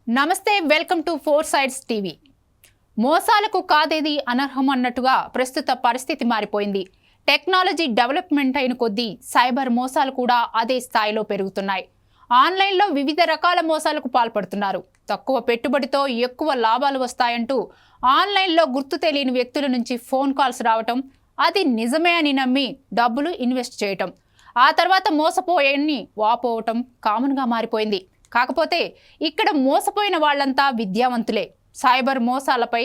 నమస్తే, welcome to four sides TV. మోసాలకు కాదేది అనర్హం అన్నట్టుగా ప్రస్తుత పరిస్థితి మారిపోయింది. టెక్నాలజీ డెవలప్మెంట్ అయిన కొద్దీ సైబర్ మోసాలు కూడా అదే స్థాయిలో పెరుగుతున్నాయి. ఆన్లైన్లో వివిధ రకాల మోసాలకు పాల్పడుతున్నారు. తక్కువ పెట్టుబడితో ఎక్కువ లాభాలు వస్తాయంటూ ఆన్లైన్లో గుర్తు తెలియని వ్యక్తుల నుంచి ఫోన్ కాల్స్ రావటం, అది నిజమే అని నమ్మి డబ్బులు ఇన్వెస్ట్ చేయటం, ఆ తర్వాత మోసపోయని వాపోవటం కామన్గా మారిపోయింది. కాకపోతే ఇక్కడ మోసపోయిన వాళ్ళంతా విద్యావంతులే. సైబర్ మోసాలపై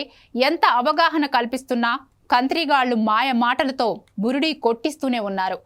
ఎంత అవగాహన కల్పిస్తున్నా కంత్రిగాళ్లు మాయ మాటలతో బురుడి కొట్టిస్తూనే ఉన్నారు.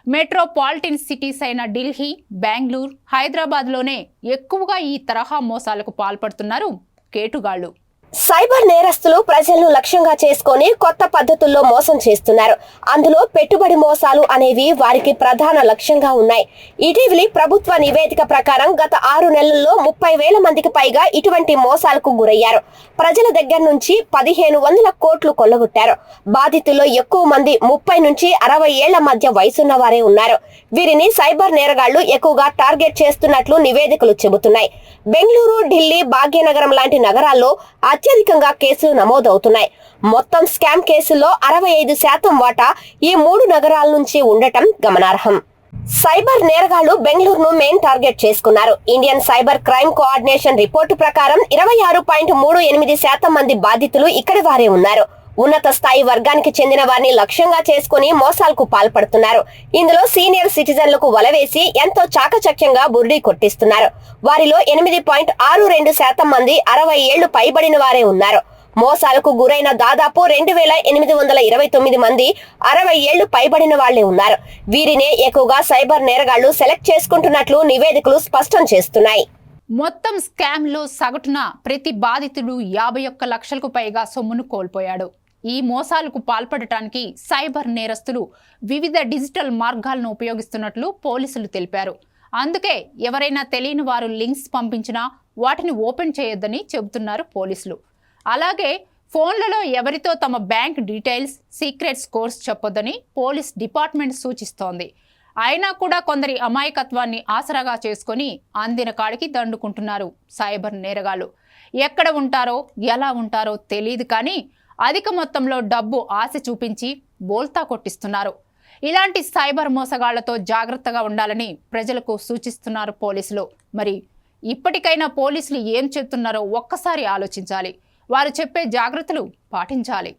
మెట్రోపాలిటన్ సిటీస్ అయిన ఢిల్లీ, బెంగళూరు, హైదరాబాద్లోనే ఎక్కువగా ఈ తరహా మోసాలకు పాల్పడుతున్నారు కేటుగాళ్లు. సైబర్ నేరస్తులు ప్రజలను లక్ష్యంగా చేసుకొని కొత్త పద్ధతుల్లో మోసం చేస్తున్నారు. అందులో పెట్టుబడి మోసాలు అనేవి వారికి ప్రధాన లక్ష్యంగా ఉన్నాయి. ఇటీవలి ప్రభుత్వ నివేదిక ప్రకారం గత 6 నెలల్లో 30,000 మందికి పైగా ఇటువంటి మోసాలకు గురయ్యారు. ప్రజల దగ్గర నుంచి 1,500 కోట్లు కొల్లగొట్టారు. బాధితుల్లో ఎక్కువ మంది 30 నుంచి 60 ఏళ్ల మధ్య వయసున్న వారే ఉన్నారు. వీరిని సైబర్ నేరగాళ్లు ఎక్కువగా టార్గెట్ చేస్తున్నట్లు నివేదికలు చెబుతున్నాయి. బెంగళూరు, ఢిల్లీ, భాగ్యనగరం లాంటి నగరాల్లో అత్యధికంగా కేసులు నమోదవుతున్నాయి. మొత్తం స్కామ్ కేసుల్లో 65% వాటా ఈ 3 నగరాల నుంచి ఉండటం గమనార్హం. సైబర్ నేరగాళ్లు బెంగళూరును మెయిన్ టార్గెట్ చేసుకున్నారు. Indian cyber crime coordination report ప్రకారం 26.38% మంది బాధితులు ఇక్కడి వారే ఉన్నారు. ఉన్నత స్థాయి వర్గానికి చెందిన వారిని లక్ష్యంగా చేసుకుని మోసాలకు పాల్పడుతున్నారు. ఇందులో సీనియర్ సిటిజన్లకు వలవేసి ఎంతో చాకచక్యంగా బురిడి కొట్టిస్తున్నారు. వారిలో 8.62% మంది 60 ఏళ్లు పైబడిన వారే ఉన్నారు. మోసాలకు గురైన దాదాపు 2,829 మంది 60 ఏళ్లు పైబడిన వాళ్లే ఉన్నారు. వీరినే ఎక్కువగా సైబర్ నేరగాళ్లు సెలెక్ట్ చేసుకుంటున్నట్లు నివేదికలు స్పష్టం చేస్తున్నాయి. మొత్తం స్కామ్లో సగటున ప్రతి బాధితుడు 51 లక్షలకు పైగా సొమ్మును కోల్పోయాడు. ఈ మోసాలకు పాల్పడటానికి సైబర్ నేరస్తులు వివిధ డిజిటల్ మార్గాలను ఉపయోగిస్తున్నట్లు పోలీసులు తెలిపారు. అందుకే ఎవరైనా తెలియని వారు లింక్స్ పంపించినా వాటిని ఓపెన్ చేయొద్దని చెబుతున్నారు పోలీసులు. అలాగే ఫోన్లలో ఎవరితో తమ బ్యాంక్ డీటెయిల్స్, సీక్రెట్ స్కోర్స్ చెప్పొద్దని పోలీస్ డిపార్ట్మెంట్ సూచిస్తోంది. అయినా కూడా కొందరి అమాయకత్వాన్ని ఆసరాగా చేసుకొని అందిన కాడికి దండుకుంటున్నారు సైబర్ నేరగాళ్లు. ఎక్కడ ఉంటారో ఎలా ఉంటారో తెలియదు, కానీ అధిక మొత్తంలో డబ్బు ఆశ చూపించి బోల్తా కొట్టిస్తున్నారు. ఇలాంటి సైబర్ మోసగాళ్లతో జాగ్రత్తగా ఉండాలని ప్రజలకు సూచిస్తున్నారు పోలీసులు. మరి ఇప్పటికైనా పోలీసులు ఏం చెప్తున్నారో ఒక్కసారి ఆలోచించాలి. వారు చెప్పే జాగ్రత్తలు పాటించాలి.